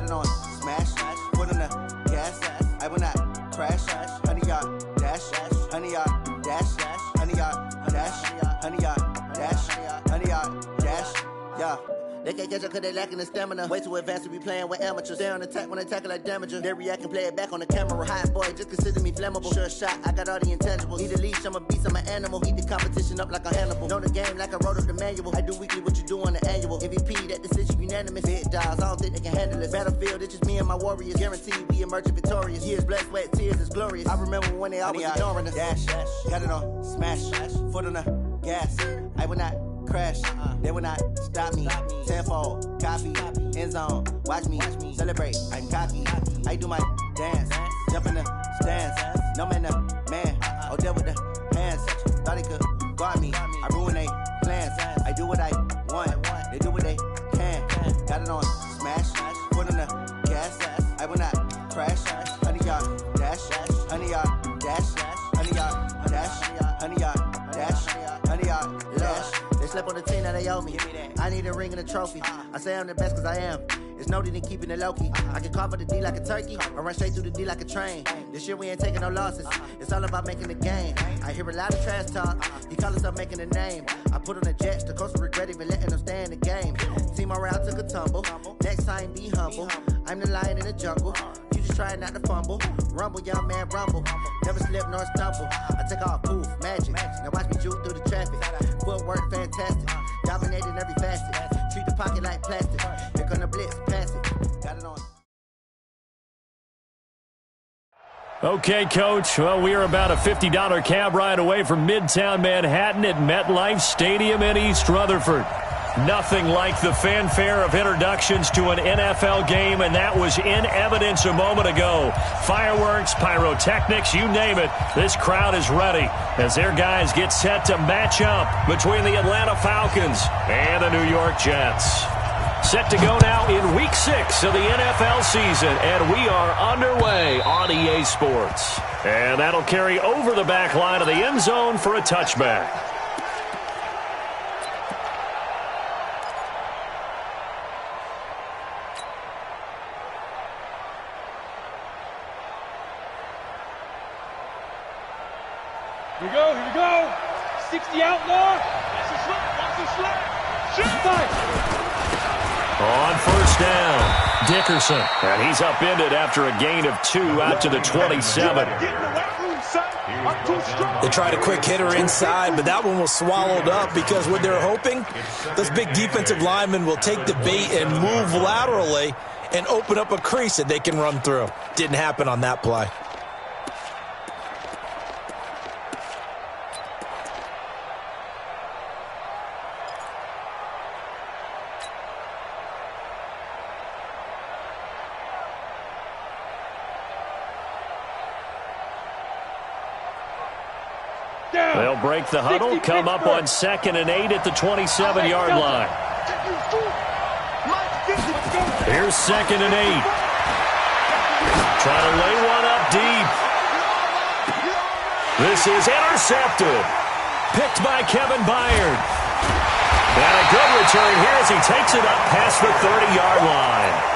Got it on smash, foot on the gas. I will not crash. 100-yard dash, 100-yard dash, 100-yard dash, 100-yard dash, 100-yard dash. Yeah. They can't catch up cause they lacking the stamina. Way too advanced to be playing with amateurs. Stay on attack when they tackle like damager. They react and play it back on the camera. Hot boy, just consider me flammable. Sure shot, I got all the intangibles. Need a leash, I'm a beast, I'm an animal. Eat the competition up like a Hannibal. Know the game like I wrote up the manual. I do weekly what you do on the annual. MVP, that decision unanimous. Big dials, I don't think they can handle it. Battlefield, it's just me and my warriors. Guaranteed we emerge victorious. Years, blood, sweat, tears, is glorious. I remember when they always ignoring us. Dash, got it on smash, foot on the gas. I will not crash, they will not stop me. Tenfold, copy, end zone, watch me celebrate. I'm cocky, I do my dance, jump in the stands. No man, the man, oh there with the hands. Thought they could guard me, I ruin they plans. I do what I want, they do what they can. Got it on smash, foot on the gas. I will not crash. 100-yard dash, 100-yard dash, 100-yard dash, 100-yard dash, 100-yard dash. They slept on the team, now they owe me. I need a ring and a trophy. I say I'm the best cause I am. It's noted in keeping it low-key. I can carve up the D like a turkey or run straight through the D like a train. This year we ain't taking no losses. It's all about making the game. I hear a lot of trash talk. He call himself making a name. I put on the Jets. The coach will regret even letting them stay in the game. Team morale took a tumble. Next time be humble. I'm the lion in the jungle. You just trying not to fumble. Rumble, young man, rumble. Never slip nor stumble. I take off, poof, magic. Now watch me juke through the traffic. Footwork fantastic. Dominating every facet. Treat the pocket like plastic. Here come the blitz, pass it. Got it on. Okay, Coach. Well, we are about a $50 cab ride away from Midtown Manhattan at MetLife Stadium in East Rutherford. Nothing like the fanfare of introductions to an NFL game, and that was in evidence a moment ago. Fireworks, pyrotechnics, you name it. This crowd is ready as their guys get set to match up between the Atlanta Falcons and the New York Jets. Set to go now in Week 6 of the NFL season, and we are underway on EA Sports. And that'll carry over the back line of the end zone for a touchback. Here we go. 60 outlaw. Watch the slip. Shoot. On first down, Dickerson. And he's upended after a gain of 2 out to the 27. They tried a quick hitter inside, but that one was swallowed up because what they're hoping, those big defensive linemen will take the bait and move laterally and open up a crease that they can run through. Didn't happen on that play. They'll break the huddle, come up on 2nd and 8 at the 27-yard line. Here's 2nd and 8. Trying to lay one up deep. This is intercepted. Picked by Kevin Byard. And a good return here as he takes it up past the 30-yard line.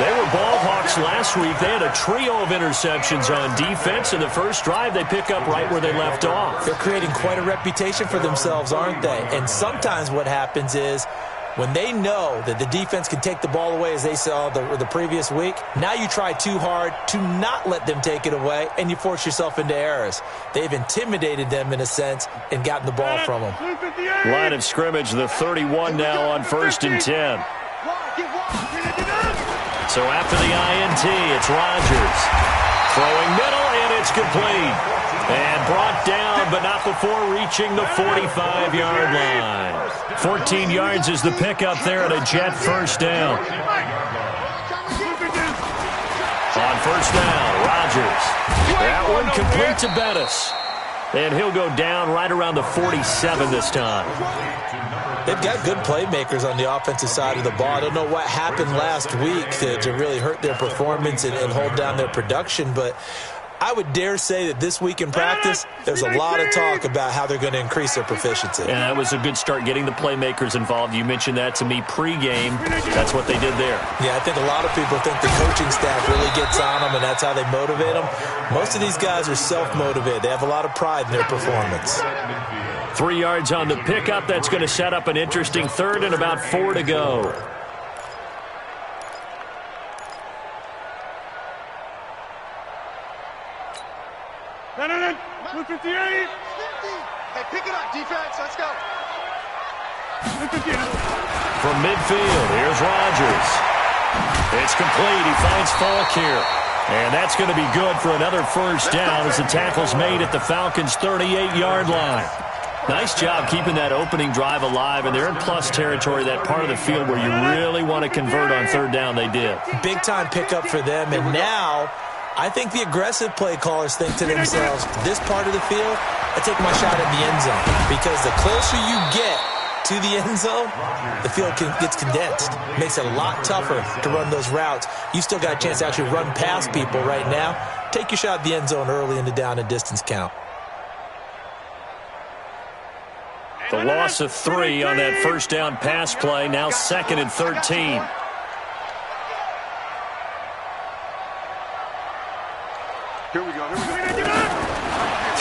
They were ball hawks last week. They had a trio of interceptions on defense. In the first drive, they pick up right where they left off. They're creating quite a reputation for themselves, aren't they? And sometimes what happens is when they know that the defense can take the ball away, as they saw the previous week, now you try too hard to not let them take it away, and you force yourself into errors. They've intimidated them in a sense and gotten the ball from them. Line of scrimmage, the 31 now on 1st and 10. So after the INT, it's Rodgers. Throwing middle, and it's complete. And brought down, but not before reaching the 45-yard line. 14 yards is the pickup there at a Jet first down. On first down, Rodgers. That one complete to Bettis. And he'll go down right around the 47 this time. They've got good playmakers on the offensive side of the ball. I don't know what happened last week to really hurt their performance and hold down their production, but I would dare say that this week in practice, there's a lot of talk about how they're going to increase their proficiency. And that was a good start getting the playmakers involved. You mentioned that to me pregame. That's what they did there. Yeah, I think a lot of people think the coaching staff really gets on them, and that's how they motivate them. Most of these guys are self-motivated. They have a lot of pride in their performance. 3 yards on the pickup. That's going to set up an interesting third and about 4 to go. No. 258. Hey, pick it up, defense. Let's go. From midfield, here's Rodgers. It's complete. He finds Falk here. And that's going to be good for another first down as the tackle's made at the Falcons' 38-yard line. Nice job keeping that opening drive alive, and they're in plus territory, that part of the field where you really want to convert on third down. They did. Big-time pickup for them, and now I think the aggressive play callers think to themselves, this part of the field, I take my shot at the end zone, because the closer you get to the end zone, the field gets condensed. It makes it a lot tougher to run those routes. You still got a chance to actually run past people right now. Take your shot at the end zone early in the down and distance count. The loss of 3 on that first down pass play, now 2nd and 13. Here we go.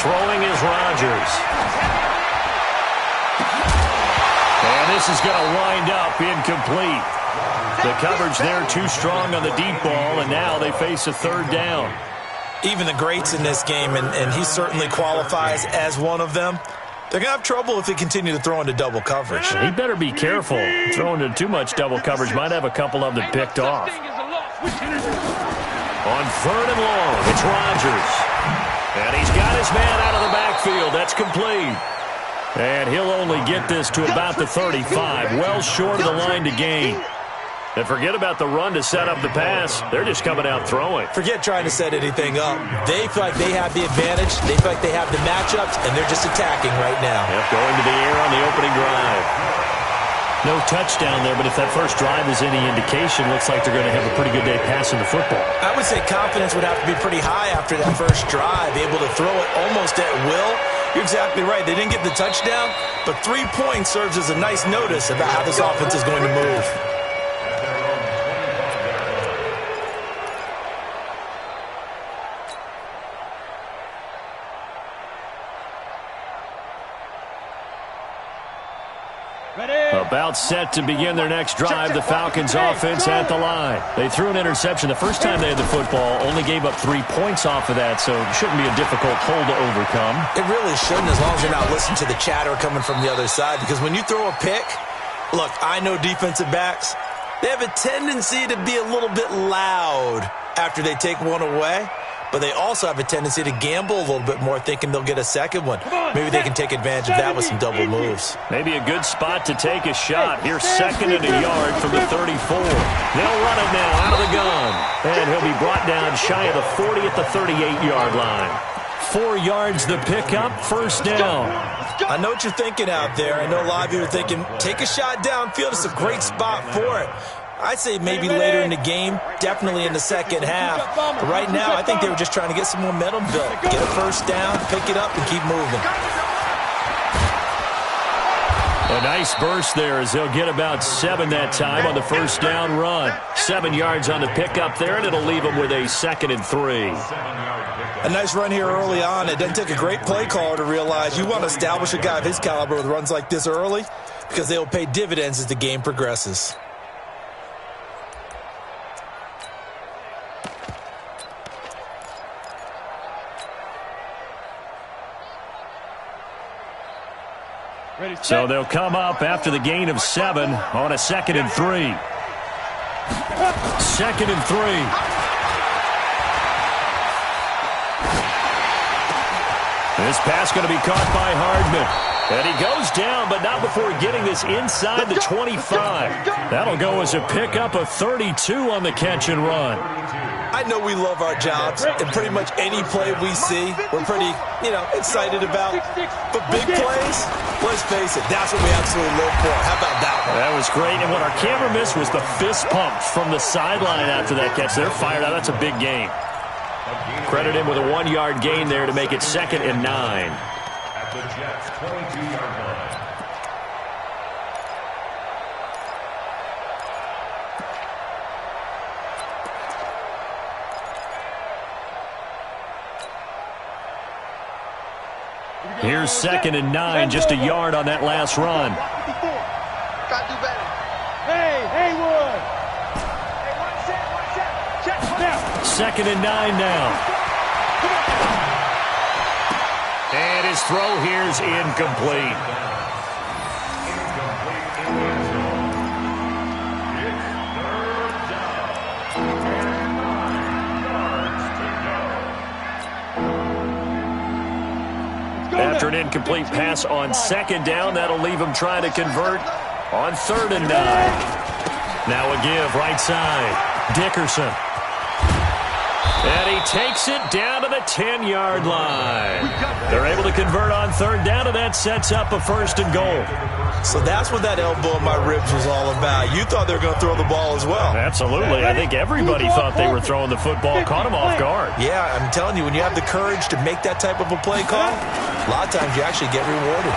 Throwing is Rodgers. And this is going to wind up incomplete. The coverage there too strong on the deep ball, and now they face a third down. Even the greats in this game, and he certainly qualifies as one of them, they're going to have trouble if they continue to throw into double coverage. He better be careful. Throwing into too much double coverage might have a couple of them picked off. On 3rd and long, it's Rodgers. And he's got his man out of the backfield. That's complete. And he'll only get this to about the 35, well short of the line to gain. And forget about the run to set up the pass. They're just coming out throwing. Forget trying to set anything up. They feel like they have the advantage. They feel like they have the matchups, and they're just attacking right now. Yep, going to the air on the opening drive. No touchdown there, but if that first drive is any indication, looks like they're going to have a pretty good day passing the football. I would say confidence would have to be pretty high after that first drive, able to throw it almost at will. You're exactly right. They didn't get the touchdown, but 3 points serves as a nice notice about how this offense is going to move. About set to begin their next drive, the Falcons offense at the line. They threw an interception the first time they had the football, only gave up 3 points off of that, so it shouldn't be a difficult hole to overcome. It really shouldn't, as long as you're not listening to the chatter coming from the other side, because when you throw a pick, look, I know defensive backs, they have a tendency to be a little bit loud after they take one away. But they also have a tendency to gamble a little bit more, thinking they'll get a second one. Maybe they can take advantage of that with some double moves. Maybe a good spot to take a shot. Here's 2nd and a yard from the 34. They'll run it now out of the gun. And he'll be brought down shy of the 40 at the 38-yard line. 4 yards the pickup, first down. I know what you're thinking out there. I know a lot of you are thinking, take a shot downfield. It's a great spot for it. I'd say maybe later in the game, definitely in the second half. But right now, I think they were just trying to get some momentum built. Get a first down, pick it up, and keep moving. A nice burst there as they'll get about 7 that time on the first down run. 7 yards on the pickup there, and it'll leave them with a 2nd and 3. A nice run here early on. It doesn't take a great play caller to realize you want to establish a guy of his caliber with runs like this early, because they will pay dividends as the game progresses. So they'll come up after the gain of 7 on a 2nd and 3. 2nd and 3. This pass going to be caught by Hardman. And he goes down, but not before getting this inside the 25. That'll go as a pickup of 32 on the catch and run. I know we love our jobs, and pretty much any play we see, we're pretty, excited about. But big plays, let's face it, that's what we absolutely live for. How about that one? That was great, and what our camera missed was the fist pump from the sideline after that catch. They're fired out. That's a big game. Credit him with a 1-yard gain there to make it 2nd and 9. At the Jets' 22-yard line. Here's 2nd and 9, just a yard on that last run. Gotta do better. Hey, Haywood. Hey, one set. Check now. 2nd and 9 now. And his throw here's incomplete. After an incomplete pass on 2nd down, that'll leave him trying to convert on 3rd and 9. Now a give right side. Dickerson. And he takes it down to the 10-yard line. They're able to convert on 3rd down, and that sets up a 1st and goal. So that's what that elbow in my ribs was all about. You thought they were going to throw the ball as well. Absolutely. I think everybody thought they were throwing the football. Caught him off guard. Yeah, I'm telling you, when you have the courage to make that type of a play call, a lot of times you actually get rewarded.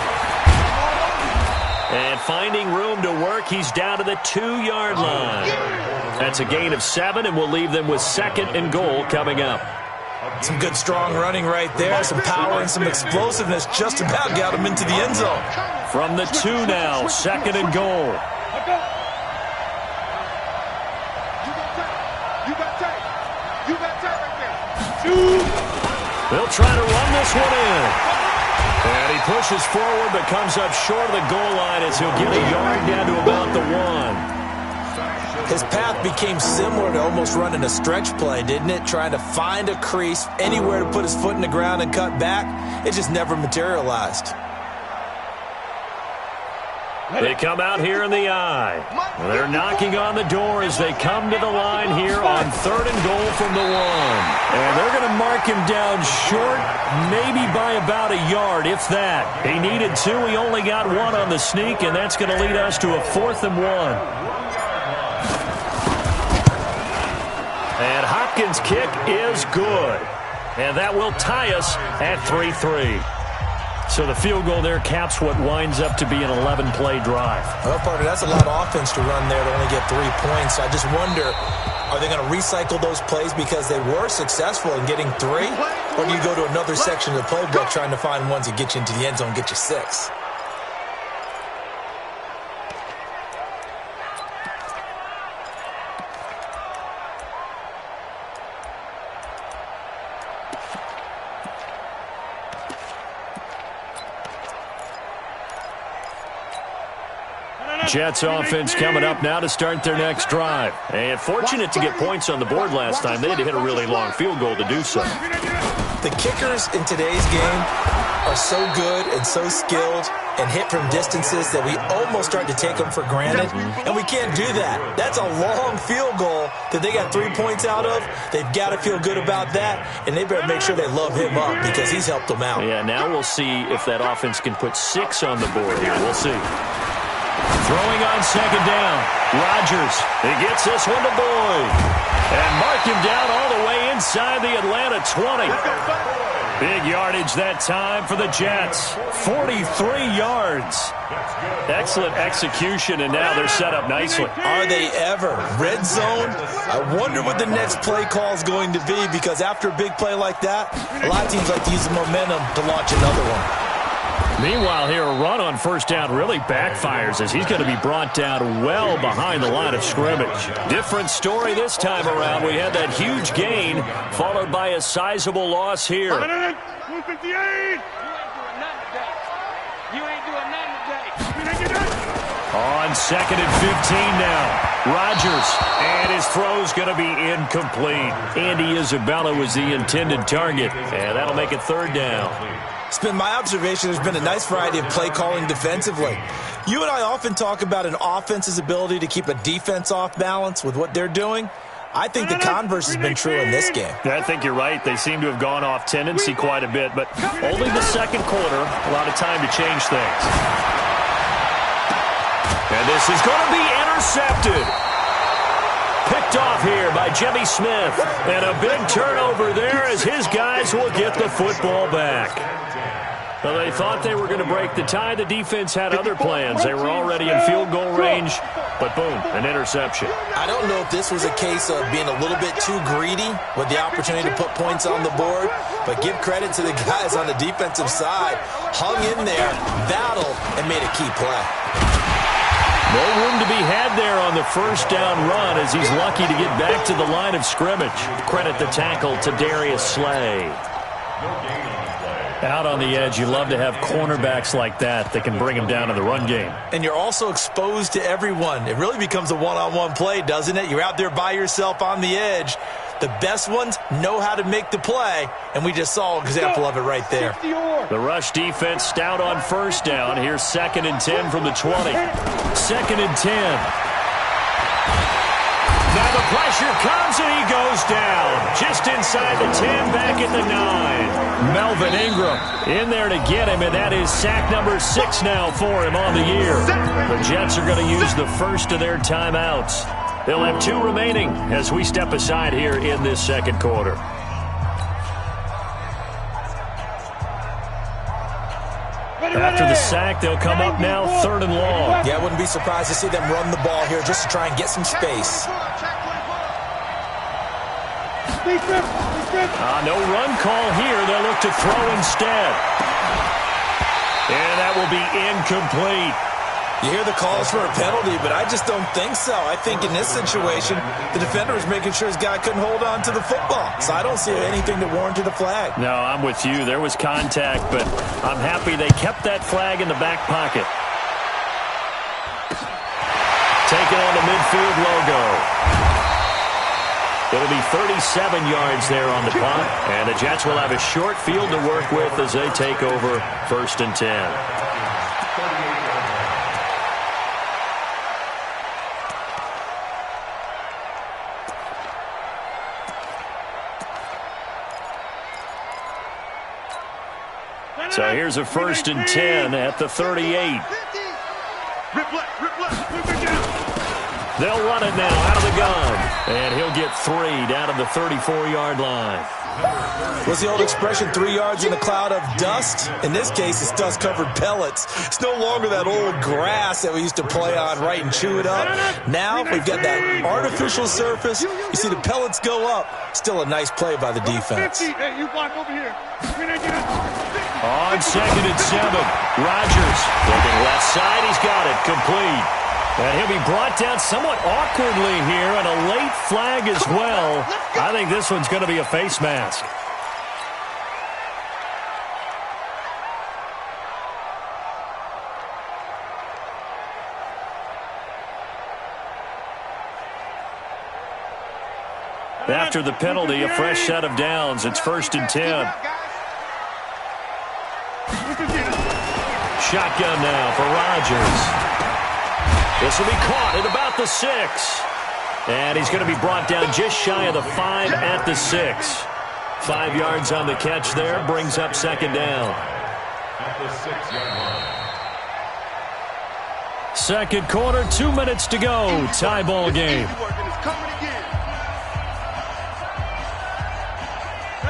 And finding room to work, he's down to the 2-yard line. That's a gain of 7, and we'll leave them with 2nd and goal coming up. Some good, strong running right there. Some power and some explosiveness just about got him into the end zone. From the 2 now, 2nd and goal. You got tight right there. They'll try to run this one in. And he pushes forward but comes up short of the goal line as he'll get a yard down to about the 1. His path became similar to almost running a stretch play, didn't it? Trying to find a crease, anywhere to put his foot in the ground and cut back. It just never materialized. They come out here in the eye. They're knocking on the door as they come to the line here on 3rd and goal from the 1. And they're going to mark him down short, maybe by about a yard, if that. He needed 2. He only got 1 on the sneak, and that's going to lead us to a 4th and 1. And Hopkins' kick is good. And that will tie us at 3-3. So the field goal there caps what winds up to be an 11-play drive. Well, partner, that's a lot of offense to run there to only get 3 points. I just wonder, are they going to recycle those plays because they were successful in getting 3? Or do you go to another section of the playbook trying to find ones that get you into the end zone and get you 6? Jets offense coming up now to start their next drive. And fortunate to get points on the board last time. They had to hit a really long field goal to do so. The kickers in today's game are so good and so skilled and hit from distances that we almost start to take them for granted, and we can't do that. That's a long field goal that they got 3 points out of. They've got to feel good about that, and they better make sure they love him up because he's helped them out. Yeah, now we'll see if that offense can put 6 on the board here. We'll see. Throwing on 2nd down. Rodgers. He gets this one to Boyd. And mark him down all the way inside the Atlanta 20. Big yardage that time for the Jets. 43 yards. Excellent execution, and now they're set up nicely. Are they ever? Red zone? I wonder what the next play call is going to be, because after a big play like that, a lot of teams like to use the momentum to launch another one. Meanwhile, here, a run on 1st down really backfires as he's going to be brought down well behind the line of scrimmage. Different story this time around. We had that huge gain followed by a sizable loss here. 158. You ain't doing nothing today. On 2nd and 15 now. Rodgers, and his throw's going to be incomplete. Andy Isabella was the intended target, and that'll make it 3rd down. It's been my observation there's been a nice variety of play calling defensively. You and I often talk about an offense's ability to keep a defense off balance with what they're doing. I think the converse has been true in this game. I think you're right. They seem to have gone off tendency quite a bit, but only the 2nd quarter, a lot of time to change things. And this is going to be intercepted. Picked off here by Jimmy Smith. And a big turnover there as his guys will get the football back. Well, they thought they were going to break the tie. The defense had other plans. They were already in field goal range, but boom, an interception. I don't know if this was a case of being a little bit too greedy with the opportunity to put points on the board, but give credit to the guys on the defensive side. Hung in there, battled, and made a key play. No room to be had there on the first down run as he's lucky to get back to the line of scrimmage. Credit the tackle to Darius Slay. Out on the edge, you love to have cornerbacks like that can bring him down in the run game. And you're also exposed to everyone. It really becomes a one-on-one play, doesn't it? You're out there by yourself on the edge. The best ones know how to make the play, and we just saw an example of it right there. The rush defense stout on first down. Here's 2nd and 10 from the 20. 2nd and 10. Now the pressure comes, and he goes down. Just inside the 10, back at the 9. Melvin Ingram in there to get him, and that is sack number 6 now for him on the year. The Jets are going to use the first of their timeouts. They'll have 2 remaining as we step aside here in this second quarter. After the sack, they'll come up now 3rd and long. Yeah, I wouldn't be surprised to see them run the ball here just to try and get some space. No run call here. They'll look to throw instead. And that will be incomplete. You hear the calls for a penalty, but I just don't think so. I think in this situation, the defender was making sure his guy couldn't hold on to the football. So I don't see anything that warranted a flag. No, I'm with you. There was contact, but I'm happy they kept that flag in the back pocket. Taking on the midfield logo. It'll be 37 yards there on the punt, and the Jets will have a short field to work with as they take over 1st and 10. So here's a 1st and 10 at the 38. They'll run it now out of the gun. And he'll get 3 down at the 34-yard line. What's the old expression, 3 yards in a cloud of dust? In this case, it's dust-covered pellets. It's no longer that old grass that we used to play on, right, and chew it up. Now we've got that artificial surface. You see the pellets go up. Still a nice play by the defense. Hey, you block over here. On 2nd and 7, Rodgers looking left side. He's got it complete. And he'll be brought down somewhat awkwardly here, and a late flag as well. I think this one's going to be a face mask. After the penalty, a fresh set of downs. It's 1st and 10. Shotgun now for Rodgers. This will be caught at about the 6. And he's going to be brought down just shy of the 5 at the 6. 5 yards on the catch there. Brings up 2nd down. At the 6-yard line. Second quarter, 2 minutes to go. Tie ball game.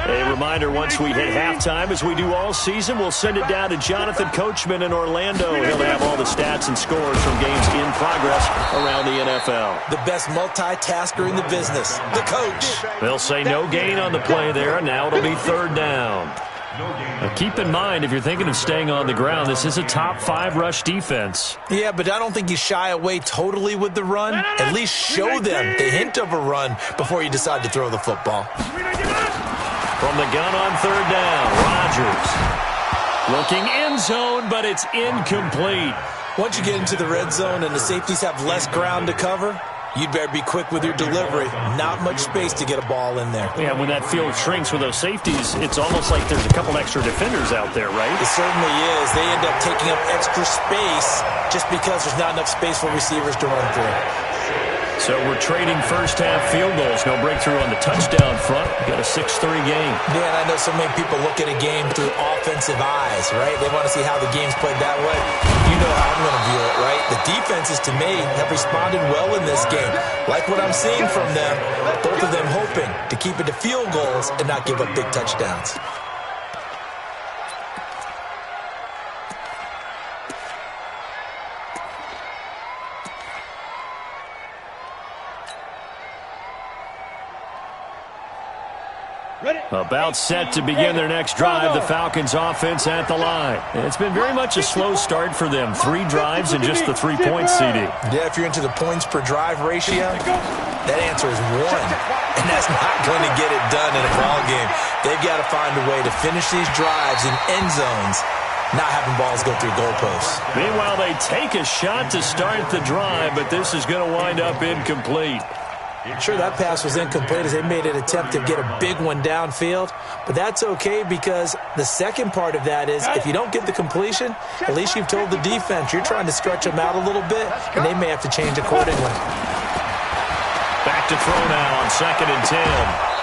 A reminder, once we hit halftime, as we do all season, we'll send it down to Jonathan Coachman in Orlando. He'll have all the stats and scores from games in progress around the NFL. The best multitasker in the business, the coach. They'll say no gain on the play there. Now it'll be 3rd down. Now keep in mind, if you're thinking of staying on the ground, this is a top 5 rush defense. Yeah, but I don't think you shy away totally with the run. At least show them the hint of a run before you decide to throw the football. From the gun on 3rd down, Rodgers looking end zone, but it's incomplete. Once you get into the red zone and the safeties have less ground to cover, you'd better be quick with your delivery. Not much space to get a ball in there. Yeah, when that field shrinks with those safeties, it's almost like there's a couple extra defenders out there, right? It certainly is. They end up taking up extra space just because there's not enough space for receivers to run through. So we're trading first-half field goals. No breakthrough on the touchdown front. Got a 6-3 game. Man, I know so many people look at a game through offensive eyes, right? They want to see how the game's played that way. You know how I'm going to view it, right? The defenses, to me, have responded well in this game. Like what I'm seeing from them, both of them hoping to keep it to field goals and not give up big touchdowns. About set to begin their next drive, the Falcons offense at the line. It's been very much a slow start for them. 3 drives and just the 3 points, CD. Yeah, if you're into the points per drive ratio, that answer is 1. And that's not going to get it done in a ball game. They've got to find a way to finish these drives in end zones, not having balls go through goalposts. Meanwhile, they take a shot to start the drive, but this is going to wind up incomplete. Sure, that pass was incomplete as they made an attempt to get a big one downfield, but that's okay because the second part of that is if you don't get the completion, at least you've told the defense you're trying to stretch them out a little bit, and they may have to change accordingly. Back to throw now on 2nd and 10.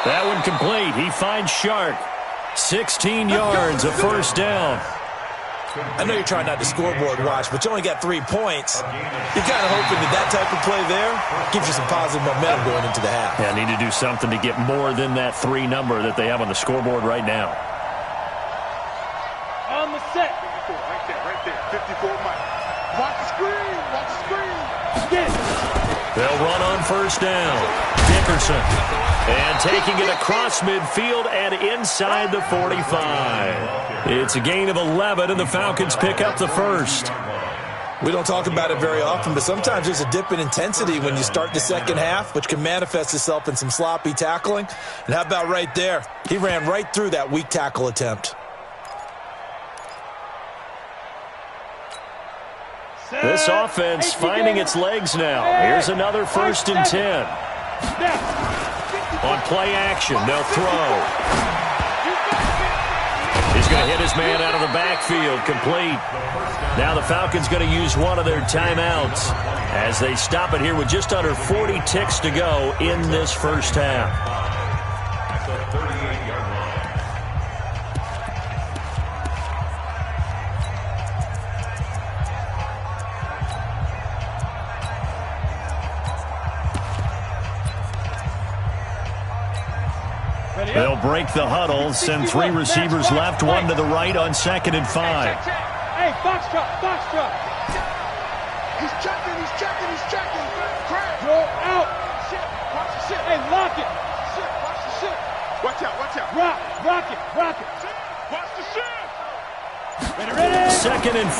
That one complete. He finds Shark. 16 yards, a first down. I know you're trying not to scoreboard watch, but you only got 3 points. You're kind of hoping that type of play there gives you some positive momentum going into the half. Yeah, need to do something to get more than that 3 number that they have on the scoreboard right now. On the set. Right there. 54 Mike. Watch the screen. Watch the screen. Get it. They'll run on first down. Dickerson. And taking it across midfield and inside the 45. It's a gain of 11, and the Falcons pick up the first. We don't talk about it very often, but sometimes there's a dip in intensity when you start the second half, which can manifest itself in some sloppy tackling. And how about right there? He ran right through that weak tackle attempt. This offense finding its legs now. Here's another 1st and 10. On play action, they'll throw. He's going to hit his man out of the backfield, complete. Now the Falcons going to use one of their timeouts as they stop it here with just under 40 ticks to go in this first half. They'll break the huddle, send 3 receivers left, 1 to the right on 2nd and 5. Hey, box truck. He's checking. Crash. Go out. Watch the shit. Hey, lock it. Watch the shit. Watch out. Rock it. Watch the shit. Ready. 2nd and 5.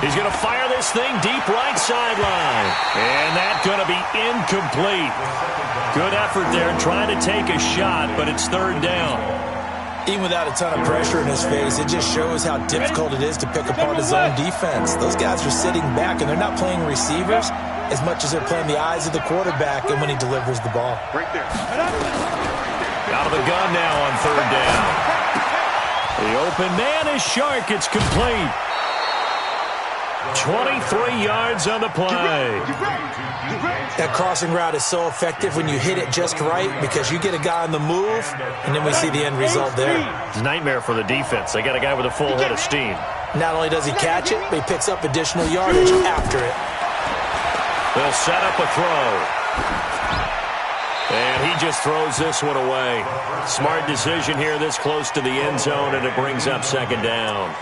He's going to fire this thing deep right sideline. And that's going to be incomplete. Good effort there trying to take a shot, but it's 3rd down. Even without a ton of pressure in his face, it just shows how difficult it is to pick apart his own defense. Those guys are sitting back, and they're not playing receivers as much as they're playing the eyes of the quarterback and when he delivers the ball. Right there. Out of the gun now on 3rd down. The open man is Shark. It's complete. 23 yards on the play. That crossing route is so effective when you hit it just right because you get a guy on the move, and then we see the end result there. It's a nightmare for the defense. They got a guy with a full head of steam. Not only does he catch it, but he picks up additional yardage after it. They'll set up a throw. And he just throws this one away. Smart decision here this close to the end zone, and it brings up 2nd down.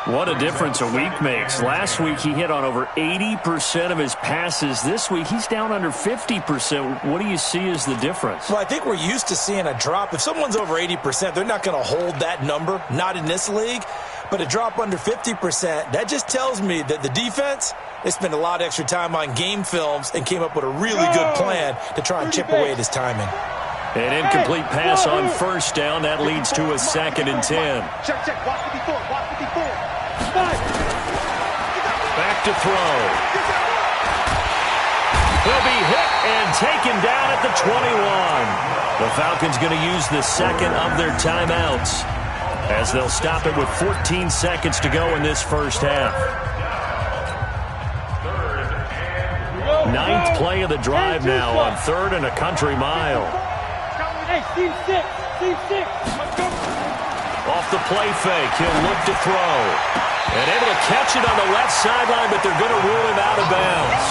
What a difference a week makes. Last week he hit on over 80% of his passes. This week he's down under 50%. What do you see as the difference? Well, I think we're used to seeing a drop. If someone's over 80%, they're not going to hold that number, not in this league. But a drop under 50%, that just tells me that the defense, they spent a lot of extra time on game films and came up with a really good plan to try and chip away at his timing. An incomplete pass on 1st down. That leads to a 2nd and 10. Check. Watch 54. Back to throw. He'll be hit and taken down at the 21. The Falcons going to use the 2nd of their timeouts as they'll stop it with 14 seconds to go in this first half. Ninth play of the drive now on 3rd and a country mile. Hey, team 6. Team 6. Off the play fake, he'll look to throw. And able to catch it on the left sideline, but they're going to rule him out of bounds.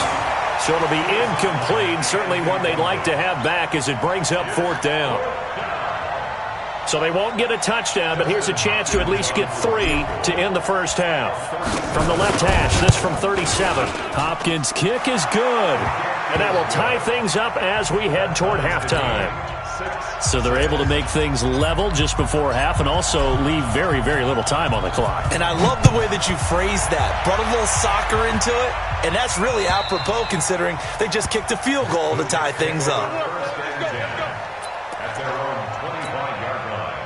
So it'll be incomplete, certainly one they'd like to have back as it brings up 4th down. So they won't get a touchdown, but here's a chance to at least get 3 to end the first half. From the left hash, this from 37. Hopkins' kick is good. And that will tie things up as we head toward halftime. So they're able to make things level just before half and also leave very, very little time on the clock. And I love the way that you phrased that. Brought a little soccer into it, and that's really apropos considering they just kicked a field goal to tie things up. At their own 25-yard line.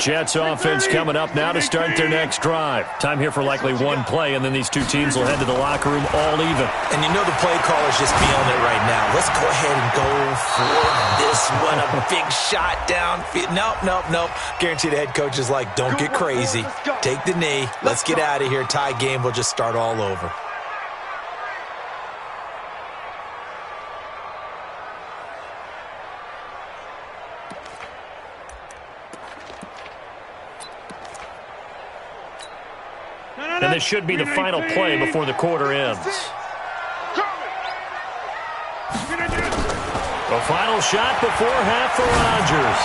Jets offense coming up now to start their next drive. Time here for likely one play, and then these two teams will head to the locker room all even. And you know the play caller's just feeling it right now. Let's go ahead and go for this one. A big shot down. Nope. Guarantee the head coach is like, don't get crazy. Take the knee. Let's get out of here. Tie game. We'll just start all over. And this should be the final play before the quarter ends. The final shot before half for Rodgers.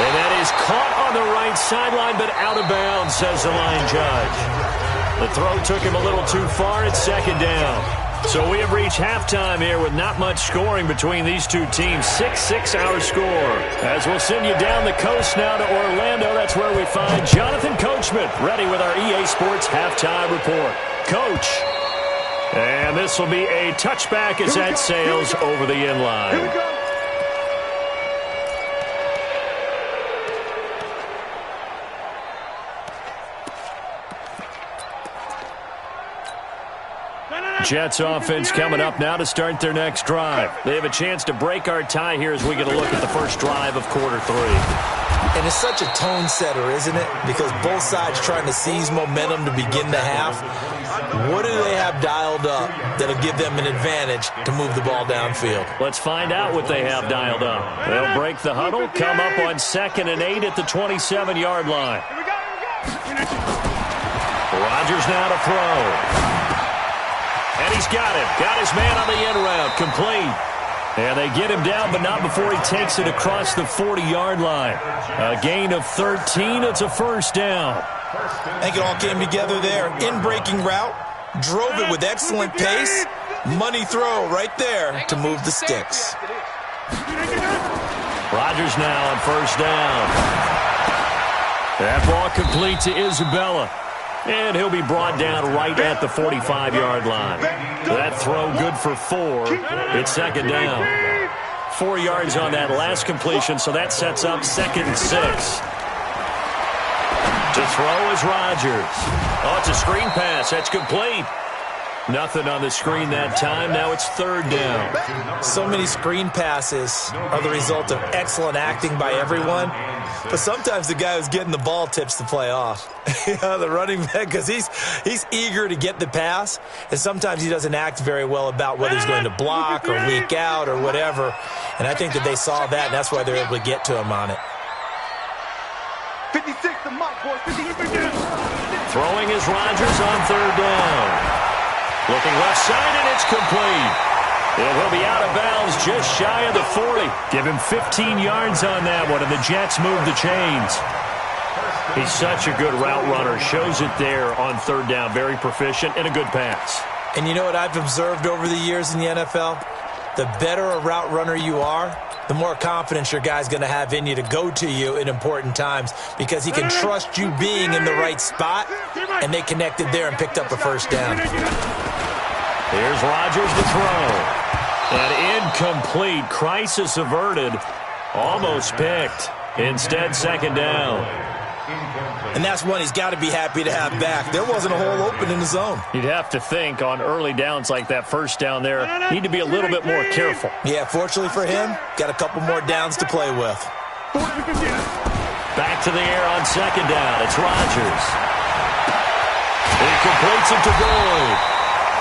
And that is caught on the right sideline, but out of bounds, says the line judge. The throw took him a little too far. It's 2nd down. So we have reached halftime here with not much scoring between these two teams. 6-6 our score. As we'll send you down the coast now to Orlando. That's where we find Jonathan Coachman ready with our EA Sports halftime report. Coach. And this will be a touchback as that sails over the end line. Here we go. Jets offense coming up now to start their next drive. They have a chance to break our tie here as we get a look at the first drive of quarter 3. And it's such a tone setter, isn't it? Because both sides trying to seize momentum to begin the half. What do they have dialed up that'll give them an advantage to move the ball downfield? Let's find out what they have dialed up. They'll break the huddle, come up on 2nd and 8 at the 27-yard line. Rodgers now to throw. And he's got him. Got his man on the end route. Complete. And they get him down, but not before he takes it across the 40-yard line. A gain of 13. It's a first down. I think it all came together there. In-breaking route. Drove it with excellent pace. Money throw right there to move the sticks. Rodgers now on first down. That ball complete to Isabella. And he'll be brought down right at the 45-yard line. That throw good for 4. It's 2nd down. 4 yards on that last completion, so that sets up 2nd and 6. To throw is Rodgers. Oh, it's a screen pass. That's complete. Nothing on the screen that time. Now it's 3rd down. So many screen passes are the result of excellent acting by everyone. But sometimes the guy who's getting the ball tips the play off. The running back, because he's eager to get the pass, and sometimes he doesn't act very well about whether he's going to block or leak out or whatever. And I think that they saw that, and that's why they're able to get to him on it. 56 to Mike, boys. 56. Throwing is Rodgers on 3rd down. Looking left side, and it's complete. And he'll be out of bounds just shy of the 40. Give him 15 yards on that one, and the Jets move the chains. He's such a good route runner. Shows it there on 3rd down. Very proficient and a good pass. And you know what I've observed over the years in the NFL? The better a route runner you are, the more confidence your guy's going to have in you to go to you in important times because he can trust you being in the right spot, and they connected there and picked up a first down. Here's Rodgers to throw. An incomplete. Crisis averted. Almost picked. Instead, 2nd down. And that's one he's got to be happy to have back. There wasn't a hole open in the zone. You'd have to think on early downs like that first down there, need to be a little bit more careful. Yeah, fortunately for him, got a couple more downs to play with. Back to the air on 2nd down. It's Rodgers. completes it to Boyd.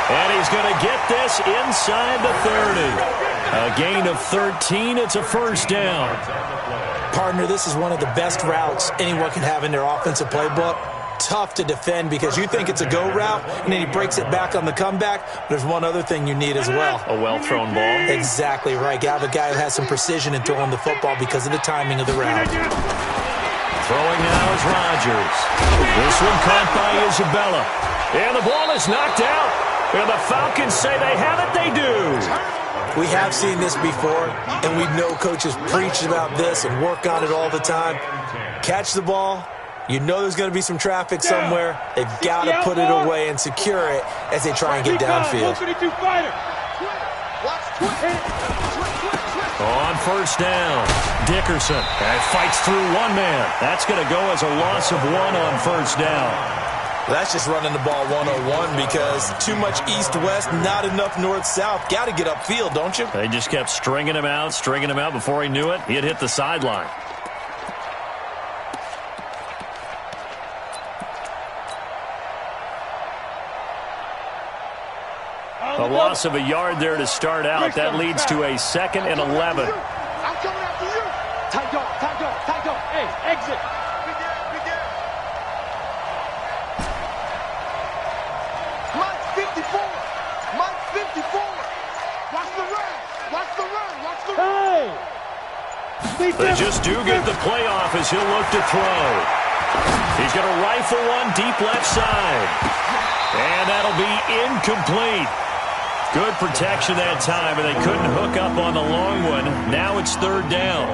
And he's going to get this inside the 30. A gain of 13. It's a first down. Partner, this is one of the best routes anyone can have in their offensive playbook. Tough to defend because you think it's a go route, and then he breaks it back on the comeback. There's one other thing you need as well. A well-thrown ball. Exactly right. You have a guy who has some precision in throwing the football because of the timing of the route. Throwing now is Rodgers. This one caught by Isabella. And the ball is knocked out. And the Falcons say they have it. They do. We have seen this before, and we know coaches preach about this and work on it all the time. Catch the ball. You know there's going to be some traffic somewhere. They've got to put it away and secure it as they try and get downfield. On first down, Dickerson and fights through one man. That's going to go as a loss of 1 on first down. That's just running the ball 101 because too much east-west, not enough north-south. Got to get upfield, don't you? They just kept stringing him out before he knew it. He had hit the sideline. A loss of a yard there to start out. That leads to a 2nd and 11. I'm coming after you. Tight dog. Hey, exit. Mike's 54. Mike's 54. Watch the run. Hey! They just do get the playoff as he'll look to throw. He's going to rifle one deep left side. And that'll be incomplete. Good protection that time, and they couldn't hook up on the long one. Now it's 3rd down.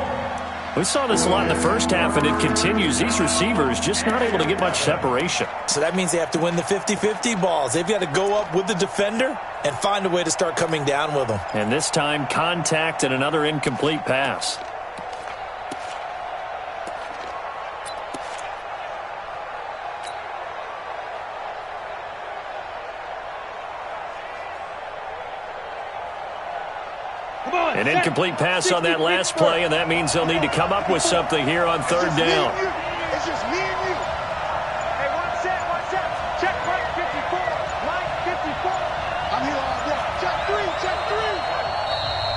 We saw this a lot in the first half, and it continues. These receivers just not able to get much separation. So that means they have to win the 50-50 balls. They've got to go up with the defender and find a way to start coming down with them. And this time, contact and another incomplete pass. An incomplete pass on that last play, and that means they'll need to come up with something here on 3rd down. It's just me and you. Hey, one set. Check Mike 54. Mike 54. I'm here all day. Check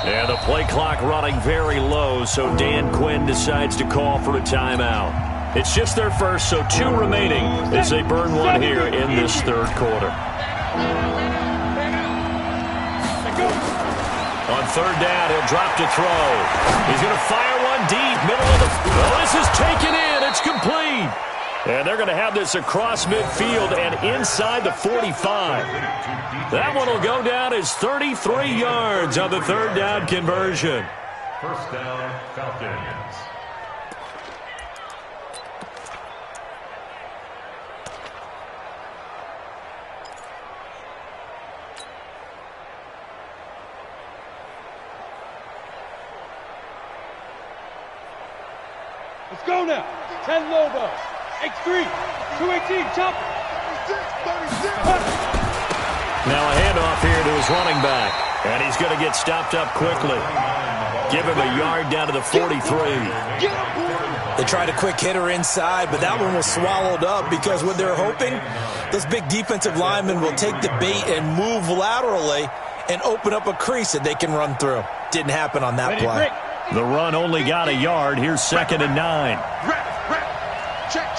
3. And the play clock running very low, so Dan Quinn decides to call for a timeout. It's just their first, so 2 remaining as they burn one here in this 3rd quarter. On 3rd down, he'll drop to throw. He's going to fire one deep, middle of the... Oh, this is taken in. It's complete. And they're going to have this across midfield and inside the 45. That one will go down as 33 yards on the 3rd down conversion. First down, Falcons. Let's go now. 10 Lobo. X3. 218. Chop. 36. Now a handoff here to his running back. And he's going to get stopped up quickly. Give him a yard down to the 43. They tried a quick hitter inside, but that one was swallowed up because what they're hoping, those big defensive linemen will take the bait and move laterally and open up a crease that they can run through. Didn't happen on that play. The run only got a yard. Here's 2nd and 9. Check.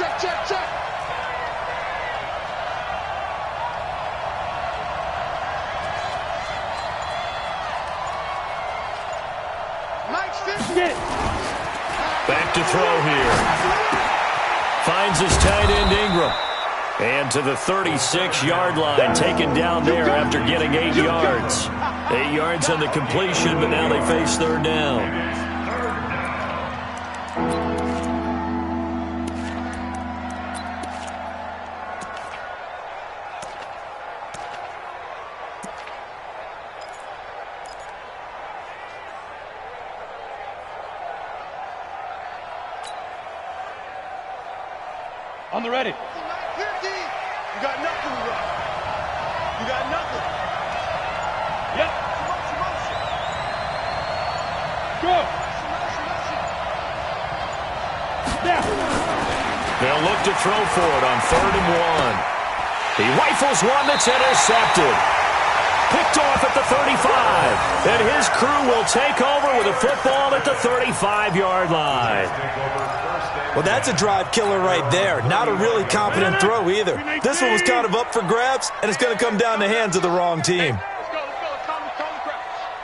Mike's 50. Back to throw here. Finds his tight end Ingram. And to the 36-yard line, taken down there after getting 8 yards. 8 yards on the completion, but now they face 3rd down. On the ready. 50. You got nothing, bro. You got nothing. Yep. Motion. Go. Down. They'll look to throw for it on 3rd and 1. He rifles one that's intercepted. Picked off at the 35. And his crew will take over with a football at the 35-yard line. Well, that's a drive killer right there. Not a really confident throw either. This one was kind of up for grabs, and it's going to come down the hands of the wrong team.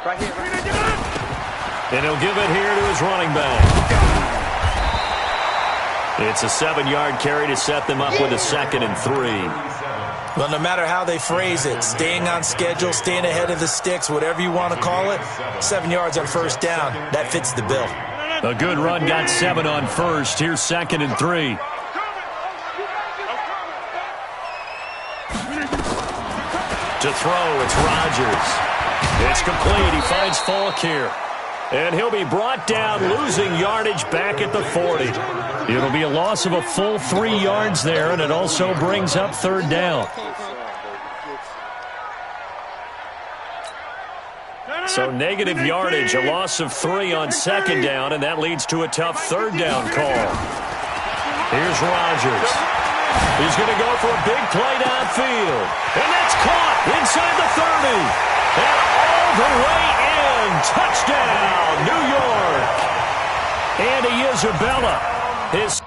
Right here. And he'll give it here to his running back. It's a 7-yard carry to set them up with a 2nd and 3. Well, no matter how they phrase it, staying on schedule, staying ahead of the sticks, whatever you want to call it, 7 yards on first down, that fits the bill. A good run got 7 on first. Here's 2nd and 3. To throw, it's Rodgers. It's complete. He finds Falk here. And he'll be brought down, losing yardage back at the 40. It'll be a loss of a full 3 yards there, and it also brings up 3rd down. So negative yardage, a loss of 3 on 2nd down, and that leads to a tough 3rd down call. Here's Rodgers. He's going to go for a big play downfield. And that's caught inside the 30. And all the way in. Touchdown, New York. Andy Isabella. His